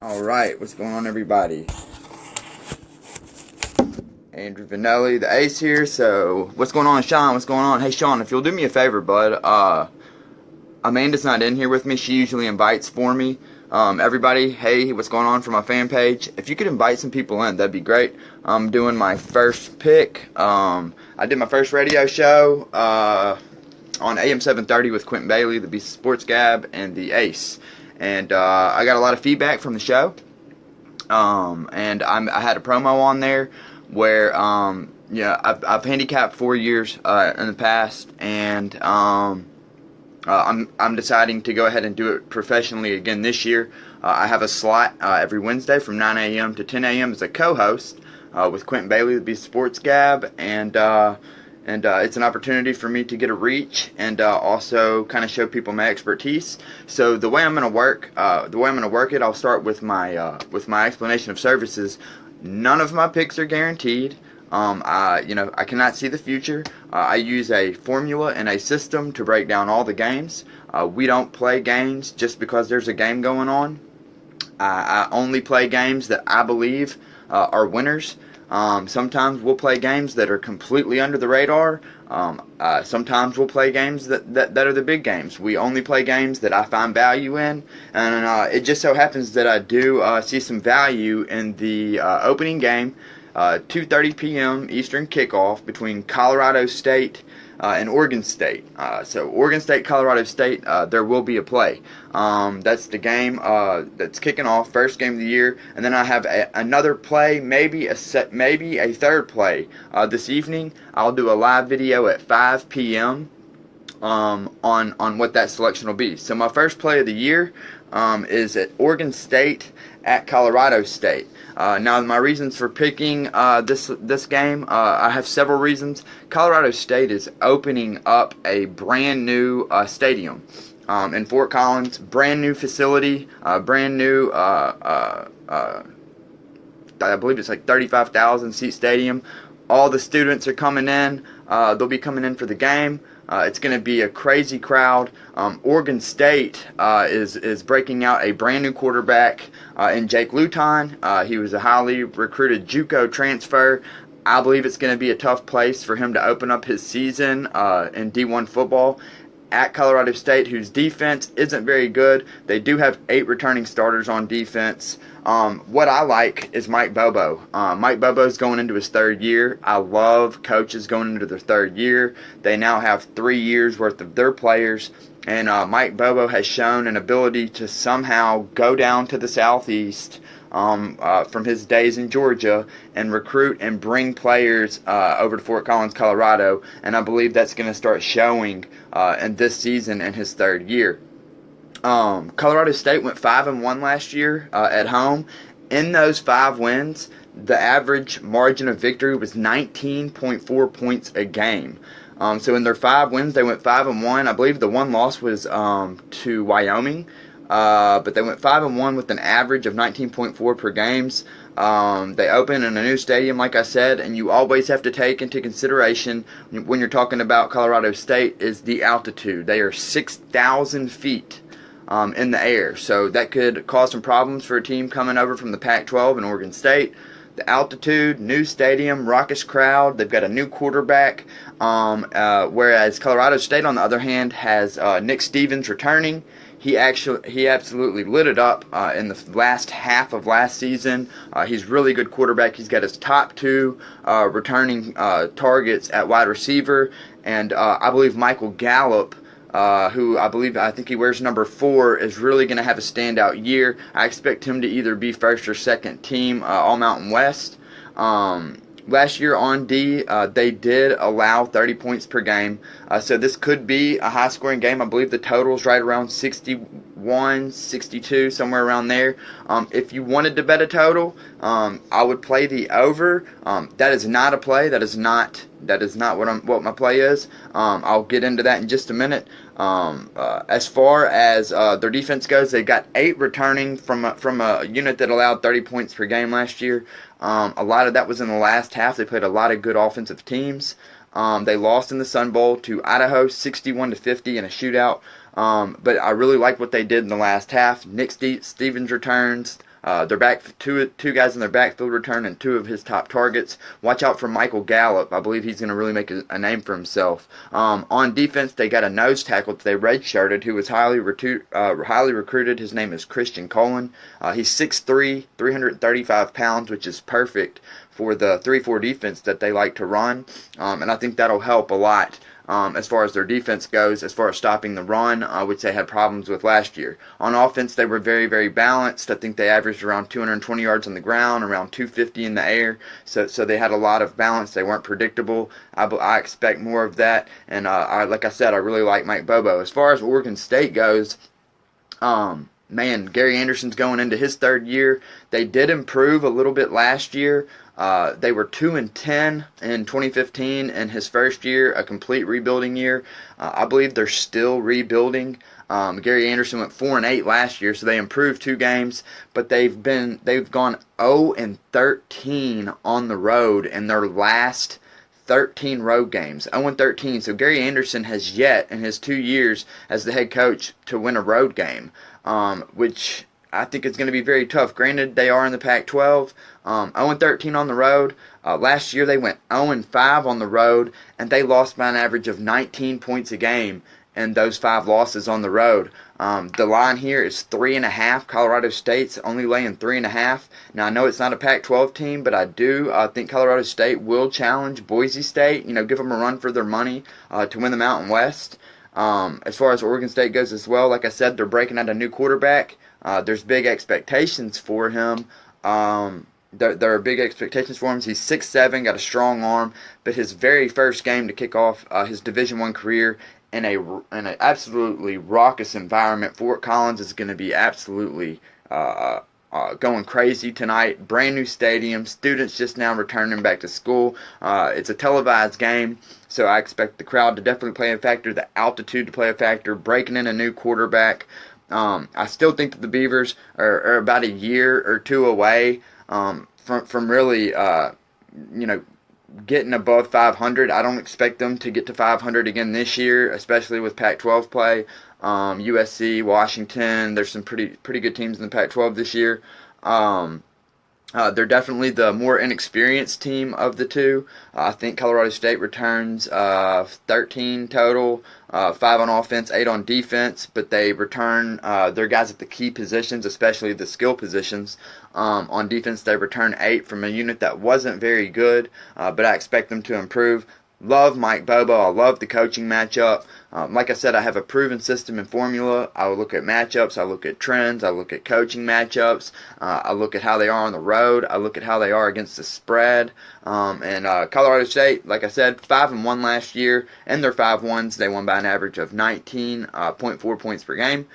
Alright, what's going on, everybody? Andrew Vanelli, the ace here. So, what's going on, Sean? What's going on? Hey, Sean, if you'll do me a favor, bud, Amanda's not in here with me. She usually invites for me. Everybody, hey, what's going on for my fan page? If you could invite some people in, that'd be great. I'm doing my first pick. I did my first radio show on AM 730 with Quentin Bailey, the Beast of Sports Gab, and the Ace. And I got a lot of feedback from the show. And I had a promo on there where I've handicapped 4 years in the past, and I'm deciding to go ahead and do it professionally again this year. I have a slot every Wednesday from 9 a.m. to 10 a.m. as a co-host with Quentin Bailey, the Beast of Sports Gab, and it's an opportunity for me to get a reach and also kind of show people my expertise. So the way I'm going to work, it, I'll start with my explanation of services. None of my picks are guaranteed. I cannot see the future. I use a formula and a system to break down all the games. We don't play games just because there's a game going on. I only play games that I believe are winners. Sometimes we'll play games that are completely under the radar. Sometimes we'll play games that are the big games. We only play games that I find value in, and it just so happens that I do see some value in the opening game, 2:30 p.m. Eastern kickoff between Colorado State and Oregon State. So Oregon State, Colorado State, there will be a play. That's the game that's kicking off, first game of the year, and then I have another play, maybe a third play this evening. I'll do a live video at 5 p.m. On what that selection will be. So my first play of the year is at Oregon State at Colorado State. Now, my reasons for picking this game, I have several reasons. Colorado State is opening up a brand new stadium in Fort Collins, brand new facility, brand new, I believe it's like 35,000 seat stadium. All the students are coming in. They'll be coming in for the game. It's going to be a crazy crowd. Oregon State is breaking out a brand new quarterback in Jake Luton. He was a highly recruited JUCO transfer. I believe it's going to be a tough place for him to open up his season in D1 football. At Colorado State, whose defense isn't very good. They do have 8 returning starters on defense. What I like is Mike Bobo. Mike Bobo's going into his 3rd year. I love coaches going into their 3rd year. They now have 3 years worth of their players. And Mike Bobo has shown an ability to somehow go down to the Southeast from his days in Georgia and recruit and bring players over to Fort Collins, Colorado. And I believe that's going to start showing in this season in his 3rd year. Colorado State went 5-1 last year at home. In those 5 wins, the average margin of victory was 19.4 points a game. So in their 5 wins, they went 5-1. I believe the one loss was to Wyoming. But they went 5-1 with an average of 19.4 per games. They open in a new stadium, like I said, and you always have to take into consideration when you're talking about Colorado State is the altitude. They are 6,000 feet in the air, so that could cause some problems for a team coming over from the Pac-12 and Oregon State. The altitude, new stadium, raucous crowd. They've got a new quarterback. Whereas Colorado State, on the other hand, has Nick Stevens returning. He absolutely lit it up in the last half of last season. He's a really good quarterback. He's got his top 2 returning targets at wide receiver, and I believe Michael Gallup, who I think he wears number 4, is really going to have a standout year. I expect him to either be first or second team All Mountain West. Last year on D, they did allow 30 points per game, so this could be a high-scoring game. I believe the total's right around 61, 62, somewhere around there. If you wanted to bet a total, I would play the over. That is not a play. That is not what my play is. I'll get into that in just a minute. As far as their defense goes, they got 8 returning from a unit that allowed 30 points per game last year. A lot of that was in the last half. They played a lot of good offensive teams. They lost in the Sun Bowl to Idaho 61-50 in a shootout. But I really like what they did in the last half. Nick Stevens returns. Their back two guys in their backfield return and two of his top targets. Watch out for Michael Gallup. I believe he's going to really make a name for himself. On defense, they got a nose tackle that they redshirted who was highly recruited. His name is Christian Colon. He's 6'3", 335 pounds, which is perfect for the 3-4 defense that they like to run, and I think that'll help a lot as far as their defense goes, as far as stopping the run, which they had problems with last year. On offense, they were very, very balanced. I think they averaged around 220 yards on the ground, around 250 in the air, so they had a lot of balance. They weren't predictable. I expect more of that, and like I said, I really like Mike Bobo. As far as Oregon State goes, man, Gary Anderson's going into his third year. They did improve a little bit last year. They were 2-10 in 2015 in his first year, a complete rebuilding year. I believe they're still rebuilding. Gary Anderson went 4-8 last year, so they improved 2 games, but they've gone 0-13 on the road in their last 13 road games. 0-13. So Gary Anderson has yet in his 2 years as the head coach to win a road game, which I think it's going to be very tough. Granted, they are in the Pac-12. 0-13 on the road. Last year they went 0-5 on the road, and they lost by an average of 19 points a game in those 5 losses on the road. The line here is 3.5. Colorado State's only laying 3.5. Now, I know it's not a Pac-12 team, but I do think Colorado State will challenge Boise State, give them a run for their money to win the Mountain West. As far as Oregon State goes as well, like I said, they're breaking out a new quarterback. There's big expectations for him. There are big expectations for him. He's 6'7", got a strong arm, but his very first game to kick off his Division I career in an absolutely raucous environment. Fort Collins is going to be absolutely going crazy tonight. Brand new stadium. Students just now returning back to school. It's a televised game, so I expect the crowd to definitely play a factor, the altitude to play a factor, breaking in a new quarterback. I still think that the Beavers are about a year or two away from really, getting above 500. I don't expect them to get to 500 again this year, especially with Pac-12 play. USC, Washington, there's some pretty good teams in the Pac-12 this year. They're definitely the more inexperienced team of the two. I think Colorado State returns 13 total, 5 on offense, 8 on defense, but they return their guys at the key positions, especially the skill positions. On defense, they return 8 from a unit that wasn't very good, but I expect them to improve. Love Mike Bobo. I love the coaching matchup. Like I said, I have a proven system and formula. I will look at matchups. I look at trends. I look at coaching matchups. I look at how they are on the road. I look at how they are against the spread. And Colorado State, like I said, 5-1 last year. And their 5 wins, they won by an average of 19.4 points per game.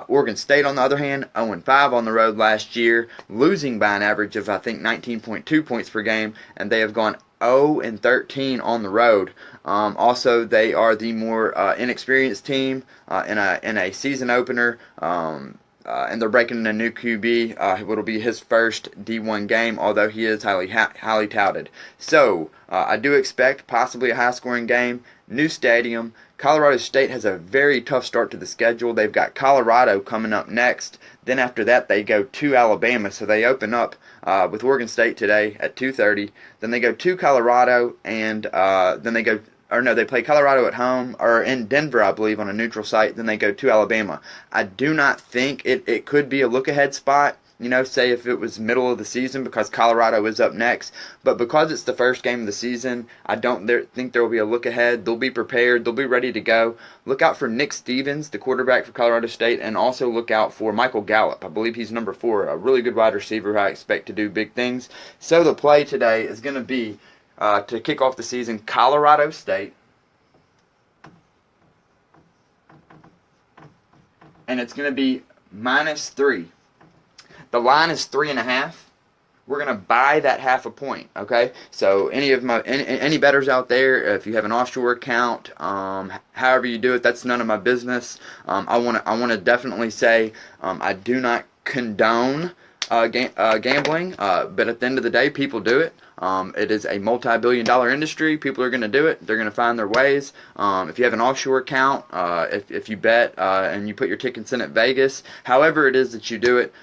Oregon State, on the other hand, 0-5 on the road last year, losing by an average of, I think, 19.2 points per game. And they have gone 0-13 on the road. Also, they are the more inexperienced team in a season opener, and they're breaking in a new QB. It'll be his first D1 game, although he is highly touted. So I do expect possibly a high-scoring game. New stadium. Colorado State has a very tough start to the schedule. They've got Colorado coming up next. Then after that, they go to Alabama. So they open up with Oregon State today at 2:30. Then they go to Colorado, and then they go, or no, they play Colorado at home, or in Denver, I believe, on a neutral site. Then they go to Alabama. I do not think it could be a look-ahead spot, say if it was middle of the season, because Colorado is up next. But because it's the first game of the season, I don't think there will be a look ahead. They'll be prepared. They'll be ready to go. Look out for Nick Stevens, the quarterback for Colorado State, and also look out for Michael Gallup. I believe he's number 4, a really good wide receiver who I expect to do big things. So the play today is going to be, to kick off the season, Colorado State. And it's going to be -3. The line is 3.5. We're gonna buy that half a point. Okay. So any bettors out there, if you have an offshore account, however you do it, that's none of my business. I wanna definitely say I do not condone gambling, but at the end of the day, people do it. It is a multi-billion-dollar industry. People are going to do it. They're going to find their ways. If you have an offshore account, if you bet and you put your tickets in at Vegas, however it is that you do it,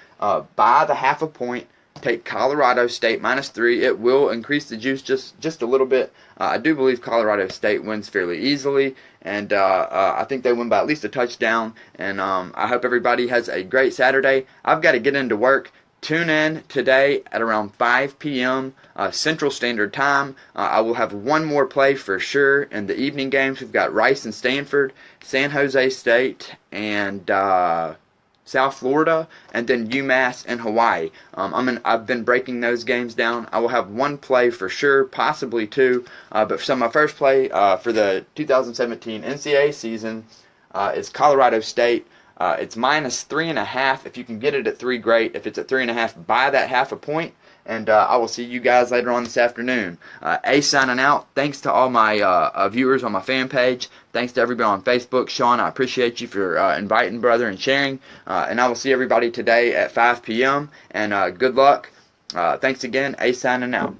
by the half a point. Take Colorado State -3. It will increase the juice just a little bit. I do believe Colorado State wins fairly easily, and I think they win by at least a touchdown. And I hope everybody has a great Saturday. I've got to get into work. Tune in today at around 5 p.m. Central Standard Time. I will have one more play for sure in the evening games. We've got Rice and Stanford, San Jose State, and South Florida, and then UMass and Hawaii. I've been breaking those games down. I will have one play for sure, possibly two. So my first play for the 2017 NCAA season is Colorado State. It's -3.5. If you can get it at 3, great. If it's at 3.5, buy that half a point. And I will see you guys later on this afternoon. Ace signing out. Thanks to all my viewers on my fan page. Thanks to everybody on Facebook. Sean, I appreciate you for inviting, brother, and sharing. And I will see everybody today at 5 p.m. And good luck. Thanks again. Ace signing out.